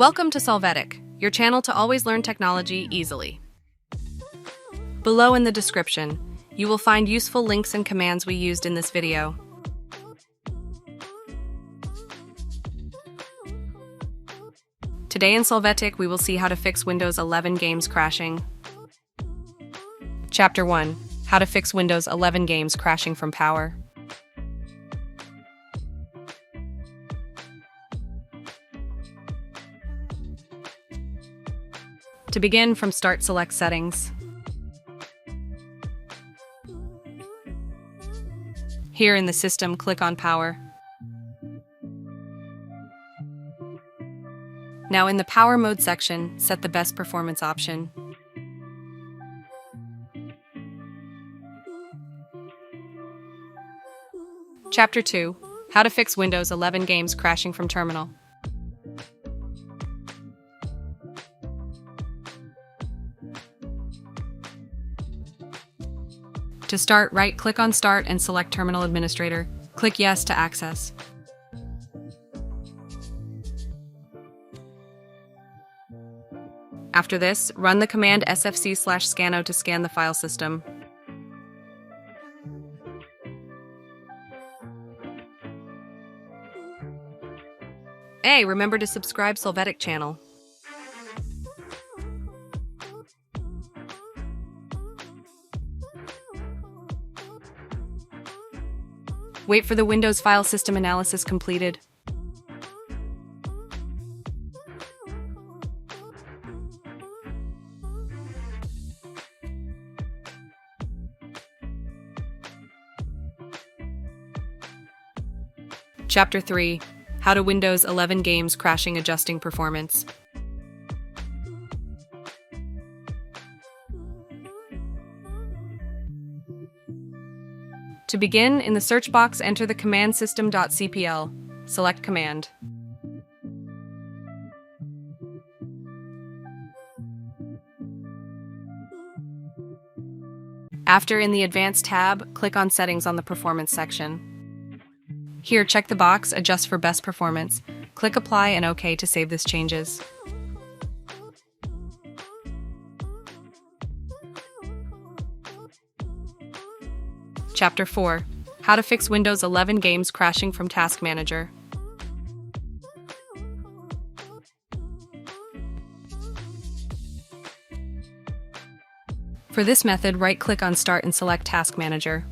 Welcome to Solvetic, your channel to always learn technology easily. Below in the description, you will find useful links and commands we used in this video. Today in Solvetic, we will see how to fix Windows 11 games crashing. Chapter 1. How to fix Windows 11 games crashing from power. To begin, from Start, select Settings. Here in the system, click on Power. Now in the Power Mode section, set the best performance option. Chapter 2. How to fix Windows 11 games crashing from terminal. To start, right-click on Start and select Terminal Administrator. Click Yes to access. After this, run the command sfc/scannow to scan the file system. Hey, remember to subscribe Solvetic channel. Wait for the Windows file system analysis completed. Chapter 3. How to Windows 11 games crashing adjusting performance. To begin, in the search box, enter the command Sysdm.cpl. Select Command. After, in the Advanced tab, click on Settings on the Performance section. Here, check the box Adjust for best performance. Click Apply and OK to save this changes. Chapter 4. How to fix Windows 11 games crashing from Task Manager. For this method, right-click on Start and select Task Manager.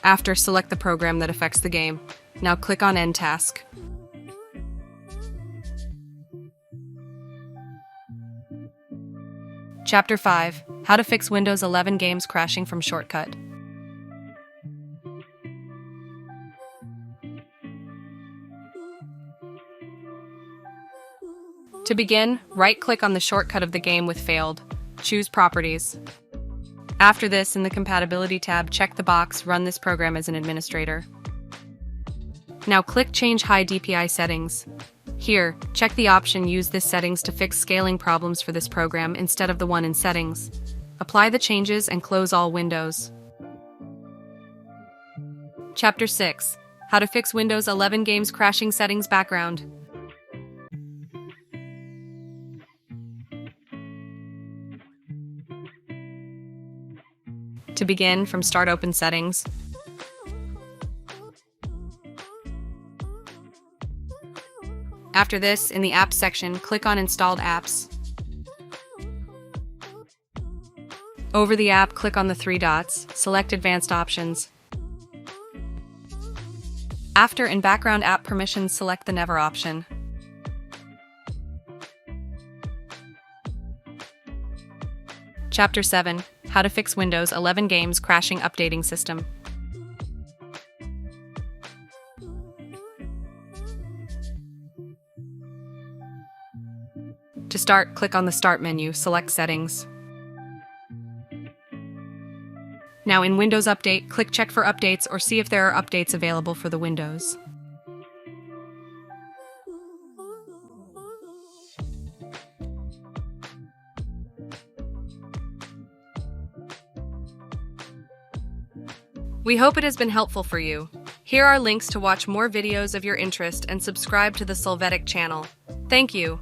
After, select the program that affects the game. Now click on End Task. Chapter 5. How to fix Windows 11 games crashing from shortcut. To begin, right-click on the shortcut of the game with failed. Choose Properties. After this, in the Compatibility tab, check the box Run this program as an administrator. Now click Change High DPI Settings. Here, check the option Use this settings to fix scaling problems for this program instead of the one in Settings. Apply the changes and close all windows. Chapter 6. How to fix Windows 11 games crashing settings background. To begin, from Start, open Settings. After this, in the Apps section, click on Installed Apps. Over the app, click on the three dots, select Advanced Options. After, in Background App Permissions, select the Never option. Chapter 7. How to fix Windows 11 games crashing updating system. To start, click on the Start menu, select Settings. Now in Windows Update, click Check for Updates or see if there are updates available for the Windows. We hope it has been helpful for you. Here are links to watch more videos of your interest and subscribe to the Solvetic channel. Thank you.